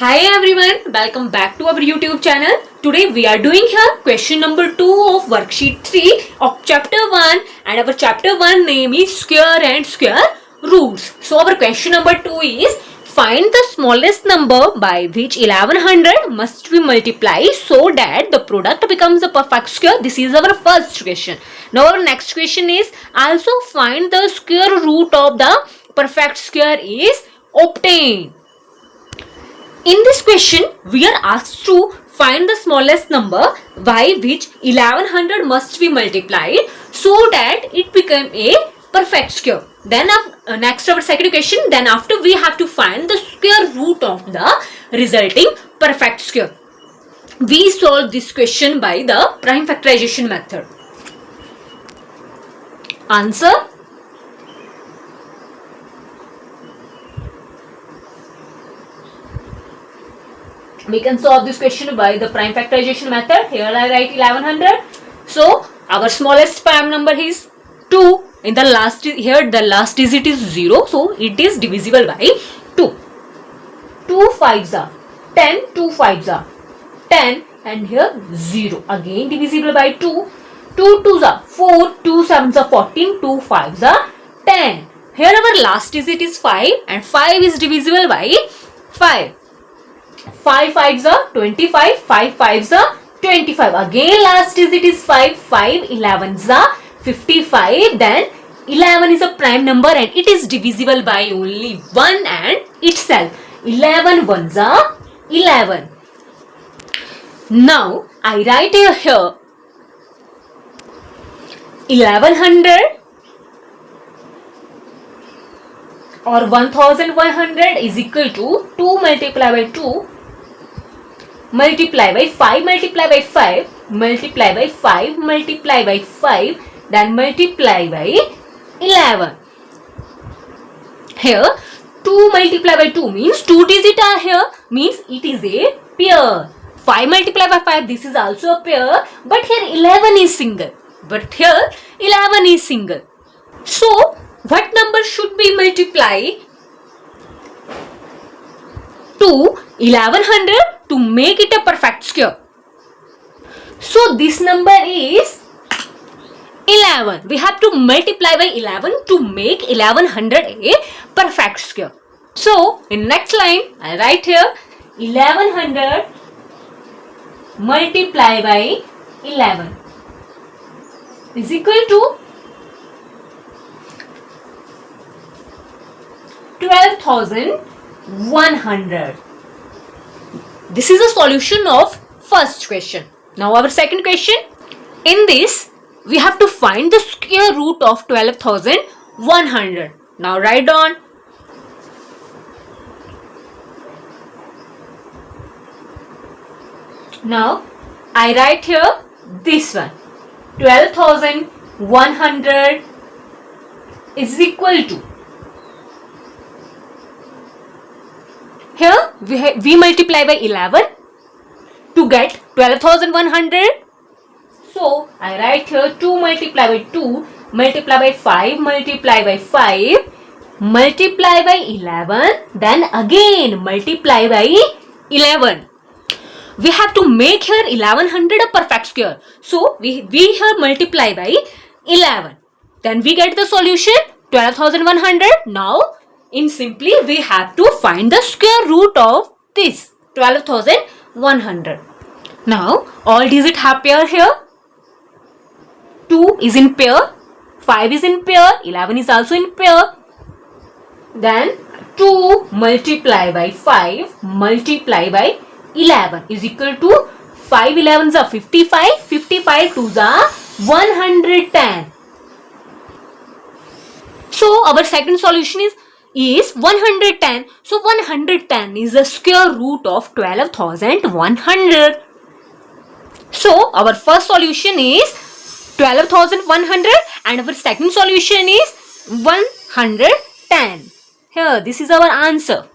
Hi everyone, welcome back to our YouTube channel. Today we are doing here question number 2 of worksheet 3 of chapter 1, and our chapter 1 name is square and square roots. So our question number 2 is find the smallest number by which 1100 must be multiplied so that the product becomes a perfect square. This is our first question. Now our next question is also find the square root of the perfect square is obtained. In this question, we are asked to find the smallest number by which 1100 must be multiplied so that it become a perfect square. Then next our second question, then after we have to find the square root of the resulting perfect square. We solve this question by the prime factorization method. Answer: we can solve this question by the prime factorization method. Here I write 1100. So our smallest prime number is 2. In the last, here the last digit is 0. So it is divisible by 2. 2 5s are 10. 2 5s are 10. And here 0. Again divisible by 2. 2 2s are 4. 2 7s are 14. 2 5s are 10. Here our last digit is 5. And 5 is divisible by 5. 5 5s are 25, 5 5s are 25. Again last digit is 5, 5 11s are 55. Then 11 is a prime number and it is divisible by only 1 and itself. 11 ones are 11. Now I write here 1100 or 1100 is equal to 2 multiplied by 2 multiply by 5 multiply by 5 multiply by 5 multiply by 5 then multiply by 11. Here 2 multiply by 2 means 2 digits are here, means it is a pair. 5 multiply by 5, this is also a pair, but here 11 is single. But here 11 is single. So what number should be multiplied to 1100 to make it a perfect square? So this number is 11. We have to multiply by 11 to make 1100 a perfect square. So in next line I write here 1100 multiply by 11 is equal to 12,100. This is a solution of first question. Now our second question. In this we have to find the square root of 12,100. Now write down. Now I write here this one. 12,100 is equal to, here we multiply by 11 to get 12,100. So I write here 2 multiply by 2 multiply by 5 multiply by 5 multiply by 11 then again multiply by 11. We have to make here 1100 a perfect square. So we here multiply by 11. Then we get the solution 12,100. Now in simply we have to find the square root of this 12,100. Now all digits have pair here. 2 is in pair, 5 is in pair, 11 is also in pair. Then 2 multiply by 5 multiply by 11 is equal to 5 11s are 55, 55 2s are 110. So our second solution is 110. So 110 is the square root of 12,100. So our first solution is 12,100 and our second solution is 110. Here this is our answer.